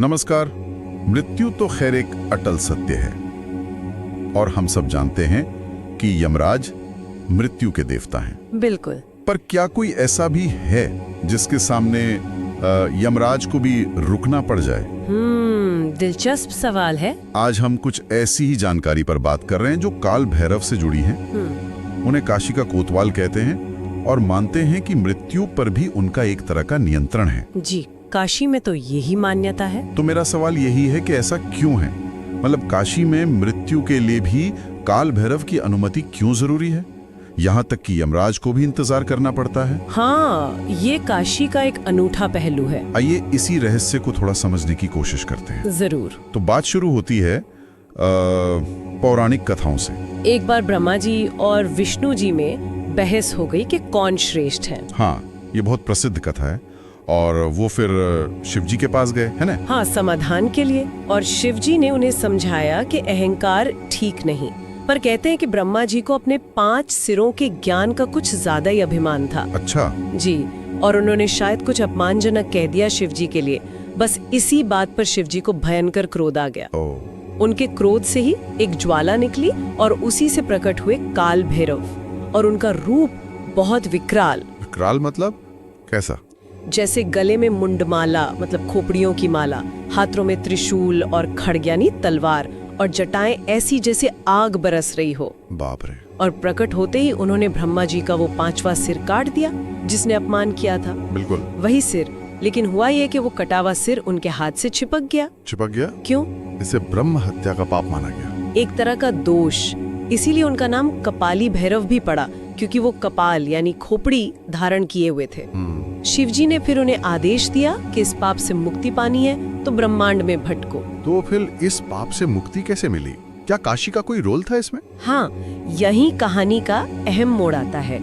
नमस्कार। मृत्यु तो खैर एक अटल सत्य है और हम सब जानते हैं कि यमराज मृत्यु के देवता हैं। बिल्कुल। पर क्या कोई ऐसा भी है जिसके सामने यमराज को भी रुकना पड़ जाए? दिलचस्प सवाल है। आज हम कुछ ऐसी ही जानकारी पर बात कर रहे हैं जो काल भैरव से जुड़ी हैं। उन्हें काशी का कोतवाल कहते हैं और मानते हैं कि मृत्यु पर भी उनका एक तरह का नियंत्रण है। जी, काशी में तो यही मान्यता है। तो मेरा सवाल यही है कि ऐसा क्यों है? मतलब काशी में मृत्यु के लिए भी काल भैरव की अनुमति क्यों जरूरी है? यहाँ तक कि यमराज को भी इंतजार करना पड़ता है। हाँ, ये काशी का एक अनूठा पहलू है। आइए इसी रहस्य को थोड़ा समझने की कोशिश करते हैं। जरूर। तो बात शुरू होती है पौराणिक कथाओं से। एक बार ब्रह्मा जी और विष्णु जी में बहस हो गई कि कौन श्रेष्ठ है। हाँ, ये बहुत प्रसिद्ध कथा है। और वो फिर शिव जी के पास गए, है ना? हाँ, समाधान के लिए। और शिव जी ने उन्हें समझाया कि अहंकार ठीक नहीं, पर कहते हैं कि ब्रह्मा जी को अपने 5 सिरों के ज्ञान का कुछ ज्यादा ही अभिमान था। अच्छा जी, और उन्होंने शायद कुछ अपमानजनक कह दिया शिव जी के लिए। बस इसी बात पर शिव जी को भयंकर क्रोध आ गया। उनके क्रोध से ही एक ज्वाला निकली और उसी से प्रकट हुए काल भैरव। और उनका रूप बहुत विकराल। विकराल मतलब कैसा? जैसे गले में मुंडमाला मतलब खोपड़ियों की माला, हाथों में त्रिशूल और खड्ग यानी तलवार, और जटाएं ऐसी जैसे आग बरस रही हो। बाप रे। और प्रकट होते ही उन्होंने ब्रह्मा जी का वो 5वां सिर काट दिया जिसने अपमान किया था। बिल्कुल वही सिर। लेकिन हुआ ये कि वो कटा हुआ सिर उनके हाथ से चिपक गया। चिपक गया? क्यों? इसे ब्रह्म हत्या का पाप माना गया। एक तरह का दोष। इसीलिए उनका नाम कपाली भैरव भी पड़ा, क्योंकि वो कपाल यानी खोपड़ी धारण किए हुए थे। शिवजी ने फिर उन्हें आदेश दिया कि इस पाप से मुक्ति पानी है तो ब्रह्मांड में भटको। तो फिर इस पाप से मुक्ति कैसे मिली? क्या काशी का कोई रोल था इसमें? हाँ, यही कहानी का अहम मोड़ आता है।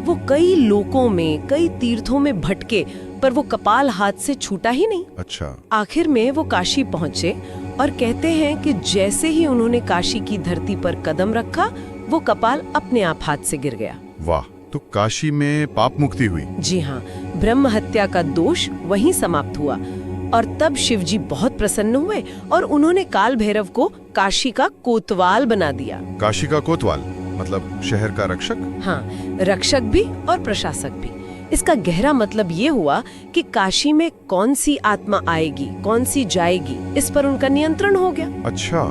वो कई लोकों में, कई तीर्थों में भटके, पर वो कपाल हाथ से छूटा ही नहीं। अच्छा। आखिर आखिर में वो काशी पहुँचे और कहते हैं कि जैसे ही उन्होंने काशी की धरती पर कदम रखा, वो कपाल अपने आप हाथ से गिर गया। वाह, तो काशी में पाप मुक्ति हुई। जी हाँ, ब्रह्म हत्या का दोष वहीं समाप्त हुआ। और तब शिवजी बहुत प्रसन्न हुए और उन्होंने काल भैरव को काशी का कोतवाल बना दिया। काशी का कोतवाल मतलब शहर का रक्षक? हाँ, रक्षक भी और प्रशासक भी। इसका गहरा मतलब ये हुआ कि काशी में कौन सी आत्मा आएगी, कौन सी जाएगी, इस पर उनका नियंत्रण हो गया। अच्छा,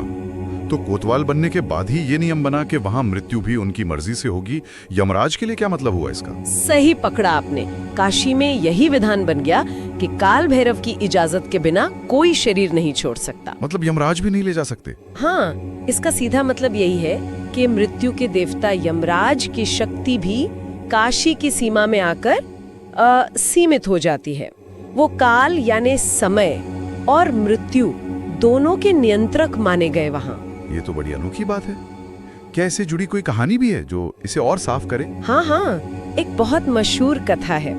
तो कोतवाल बनने के बाद ही ये नियम बना कि वहाँ मृत्यु भी उनकी मर्जी से होगी। यमराज के लिए क्या मतलब हुआ इसका? सही पकड़ा आपने। काशी में यही विधान बन गया कि काल भैरव की इजाजत के बिना कोई शरीर नहीं छोड़ सकता। मतलब यमराज भी नहीं ले जा सकते? हाँ, इसका सीधा मतलब यही है कि मृत्यु के देवता यमराज की शक्ति भी काशी की सीमा में आकर सीमित हो जाती है। वो काल यानी समय और मृत्यु दोनों के नियंत्रक माने गए वहाँ। ये तो बड़ी अनोखी बात है। क्या इससे जुड़ी कोई कहानी भी है जो इसे और साफ करे? हाँ, एक बहुत मशहूर कथा है।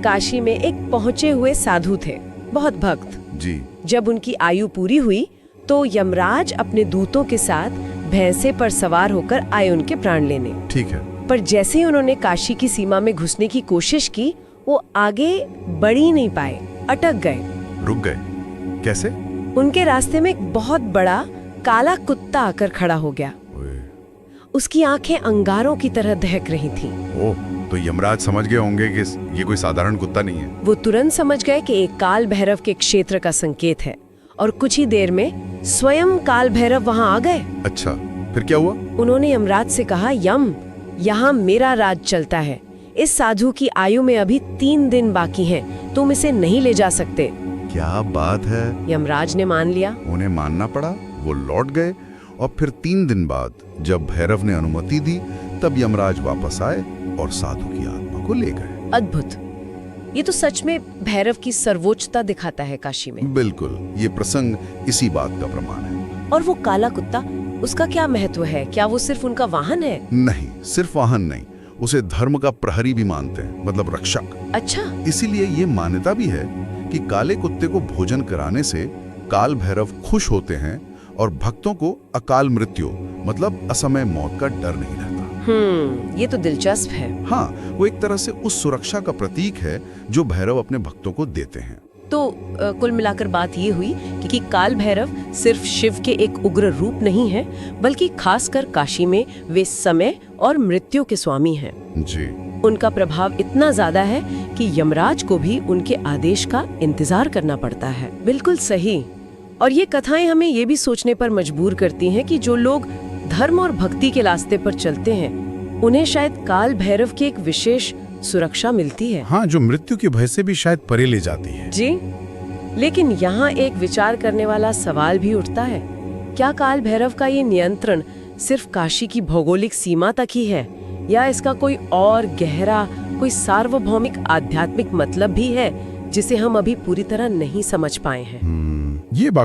काशी में एक पहुँचे हुए साधु थे, बहुत भक्त। जी। जब उनकी आयु पूरी हुई तो यमराज अपने दूतों के साथ भैंसे पर सवार होकर आए उनके प्राण लेने। ठीक है। पर जैसे ही उन्होंने काशी की सीमा में घुसने की कोशिश की, वो आगे बढ़ ही नहीं पाए, अटक गए। रुक गए? कैसे? उनके रास्ते में एक बहुत बड़ा काला कुत्ता आकर खड़ा हो गया। उसकी आंखें अंगारों की तरह दहक रही थीं। ओह, तो यमराज समझ गए होंगे कि ये कोई साधारण कुत्ता नहीं है। वो तुरंत समझ गए कि एक काल भैरव के क्षेत्र का संकेत है और कुछ ही देर में स्वयं काल भैरव वहां आ गए। अच्छा, फिर क्या हुआ? उन्होंने यमराज से कहा, यम, यहाँ मेरा राज चलता है। इस साधु की आयु में अभी 3 दिन बाकी हैं, तुम इसे नहीं ले जा सकते। क्या बात है? यमराज ने मान लिया। उन्हें मानना पड़ा। वो लौट गए और फिर 3 दिन बाद जब भैरव ने अनुमति दी तब यमराज वापस आए और साधु की आत्मा को ले गए। अद्भुत। ये तो सच में भैरव की सर्वोच्चता दिखाता है काशी में। बिल्कुल, ये प्रसंग इसी बात का प्रमाण है। और वो काला कुत्ता, उसका क्या महत्व है? क्या वो सिर्फ उनका वाहन है? नहीं, सिर्फ वाहन नहीं, उसे धर्म का प्रहरी भी मानते हैं, मतलब रक्षक। अच्छा। इसीलिए ये मान्यता भी है कि काले कुत्ते को भोजन कराने से काल भैरव खुश होते हैं और भक्तों को अकाल मृत्यु मतलब असमय मौत का डर नहीं रहता। ये तो दिलचस्प है। हाँ, वो एक तरह से उस सुरक्षा का प्रतीक है जो भैरव अपने भक्तों को देते हैं। तो कुल मिलाकर बात ये हुई कि काल भैरव सिर्फ शिव के एक उग्र रूप नहीं है, बल्कि खासकर काशी में वे समय और मृत्यु के स्वामी हैं। जी। उनका प्रभाव इतना ज्यादा है कि यमराज को भी उनके आदेश का इंतजार करना पड़ता है। बिल्कुल सही। और ये कथाएं हमें ये भी सोचने पर मजबूर करती हैं कि जो लोग धर्म और भक्ति के रास्ते पर चलते हैं, उन्हें शायद काल भैरव की एक विशेष सुरक्षा मिलती है। हाँ, जो मृत्यु के भय से भी शायद परे ले जाती है। जी, लेकिन यहाँ एक विचार करने वाला सवाल भी उठता है। क्या काल भैरव का ये नियंत्रण सिर्फ काशी की भौगोलिक सीमा तक ही है, या इसका कोई और गहरा, कोई सार्वभौमिक आध्यात्मिक मतलब भी है जिसे हम अभी पूरी तरह नहीं समझ पाए हैं? ये बात